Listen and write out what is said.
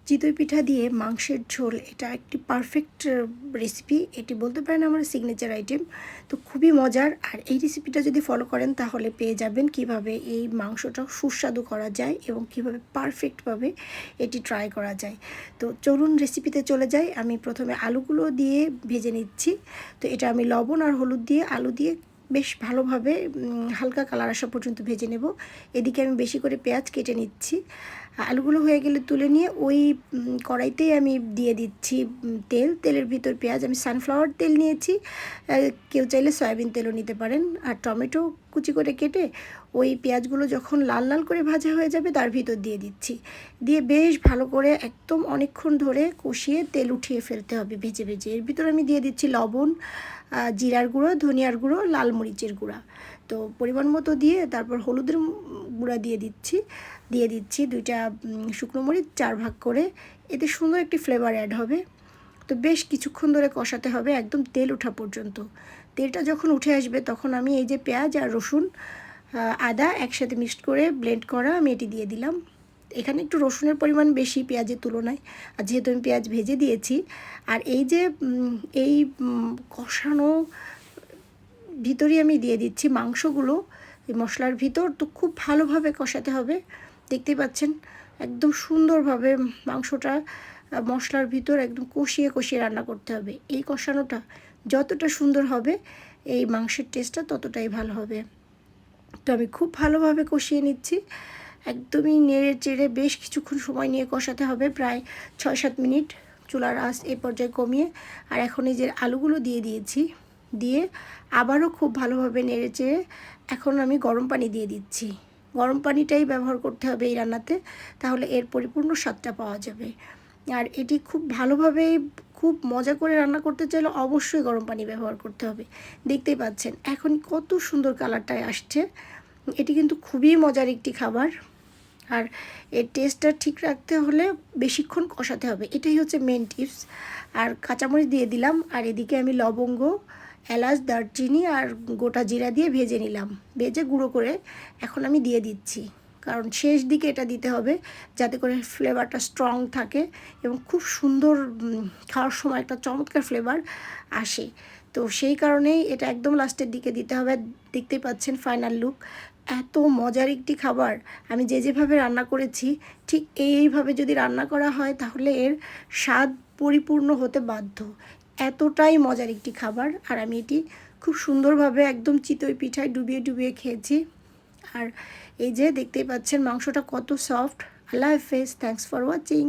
চিতই পিঠা দিয়ে মাংসের ঝোল এটা একটি পারফেক্ট রেসিপি। এটি বলতে পারেন আমার সিগনেচার আইটেম। তো খুবই মজার। আর এই রেসিপিটা যদি ফলো করেন তাহলে পেয়ে যাবেন কিভাবে এই মাংসটা সুস্বাদু করা যায় এবং কিভাবে পারফেক্টভাবে এটি ট্রাই করা যায়। তো চলুন রেসিপিতে চলে যাই। আমি প্রথমে আলুগুলো দিয়ে ভেজে নিচ্ছি। তো এটা আমি লবণ আর হলুদ দিয়ে আলু দিয়ে বেশ ভালোভাবে হালকা কালার আসা পর্যন্ত ভেজে নেব। এদিকে আমি বেশি করে পেঁয়াজ কেটে নিচ্ছি। আলুগুলো হয়ে গেলে তুলে নিয়ে ওই কড়াইতেই আমি দিয়ে দিচ্ছি তেলের ভিতর পেঁয়াজ। আমি সানফ্লাওয়ার তেল নিয়েছি, কেউ চাইলে সয়াবিন তেলও নিতে পারেন। আর টমেটো কুচি করে কেটে ওই পেঁয়াজগুলো যখন লাল লাল করে ভাজা হয়ে যাবে তার ভিতর দিয়ে দিচ্ছি। দিয়ে বেশ ভালো করে একদম অনেকক্ষণ ধরে কষিয়ে তেল উঠিয়ে ফেলতে হবে ভেজে ভেজে। এর ভিতর আমি দিয়ে দিচ্ছি লবণ, জিরার গুঁড়ো, ধনিয়ার গুঁড়ো, লাল মরিচের গুঁড়া। তো পরিমাণ মতো দিয়ে তারপর হলুদের গুঁড়া দিয়ে দিচ্ছি 2টা শুকনো মরিচ 4 ভাগ করে। এতে সুন্দর একটি ফ্লেভার অ্যাড হবে। তো বেশ কিছুক্ষণ ধরে কষাতে হবে একদম তেল ওঠা পর্যন্ত। তেলটা যখন উঠে আসবে তখন আমি এই যে পেঁয়াজ আর রসুন, আদা একসাথে মিক্সড করে ব্লেন্ড করা আমি এটি দিয়ে দিলাম। এখানে একটু রসুনের পরিমাণ বেশি পেঁয়াজের তুলনায়, আর যেহেতু আমি পেঁয়াজ ভেজে দিয়েছি। আর এই যে এই কষানো ভিতরেই আমি দিয়ে দিচ্ছি মাংসগুলো এই মশলার ভিতর। তো খুব ভালোভাবে কষাতে হবে। দেখতেই পাচ্ছেন একদম সুন্দরভাবে মাংসটা মশলার ভিতর একদম কষিয়ে কষিয়ে রান্না করতে হবে। এই কষানোটা যতটা সুন্দর হবে এই মাংসের টেস্টটা ততটাই ভালো হবে। তো আমি খুব ভালোভাবে কষিয়ে নিচ্ছি। একদমই নেড়ে চেড়ে বেশ কিছুক্ষণ সময় নিয়ে কষাতে হবে, প্রায় 6-7 মিনিট। চুলার আঁচ এই পর্যায়ে কমিয়ে আর এখন এই যে আলুগুলো দিয়ে দিয়েছি, দিয়ে আবারও খুব ভালোভাবে নেড়ে চেড়ে এখন আমি গরম পানি দিয়ে দিচ্ছি। গরম পানিটাই ব্যবহার করতে হবে এই রান্নাতে, তাহলে এর পরিপূর্ণ স্বাদটা পাওয়া যাবে। আর এটি খুব ভালোভাবে খুব মজা করে রান্না করতে চাইলে অবশ্যই গরম পানি ব্যবহার করতে হবে। দেখতেই পাচ্ছেন এখন কত সুন্দর কালারটায় আসছে। এটি কিন্তু খুবই মজার একটি খাবার। আর এর টেস্টটা ঠিক রাখতে হলে বেশিক্ষণ কষাতে হবে, এটাই হচ্ছে মেন টিপস। আর কাঁচামরিচ দিয়ে দিলাম। আর এদিকে আমি লবঙ্গ, এলাচ, দারচিনি আর গোটা জিরা দিয়ে ভেজে নিলাম। ভেজে গুঁড়ো করে এখন আমি দিয়ে দিচ্ছি, কারণ শেষ দিকে এটা দিতে হবে যাতে করে ফ্লেভারটা স্ট্রং থাকে এবং খুব সুন্দর খাওয়ার সময় একটা চমৎকার ফ্লেভার আসে। তো সেই কারণেই এটা একদম লাস্টের দিকে দিতে হবে। দেখতেই পাচ্ছেন ফাইনাল লুক। এত মজার একটি খাবার। আমি যেভাবে রান্না করেছি ঠিক এইভাবে যদি রান্না করা হয় তাহলে এর স্বাদ পরিপূর্ণ হতে বাধ্য। এতটাই মজার একটি খাবার। আর আমি এটি খুব সুন্দরভাবে একদম চিতই পিঠায় ডুবিয়ে ডুবিয়ে খেয়েছি। আর এই যে দেখতেই পাচ্ছেন মাংসটা কত সফট। আল্লাহ হাফেজ, থ্যাঙ্কস ফর ওয়াচিং।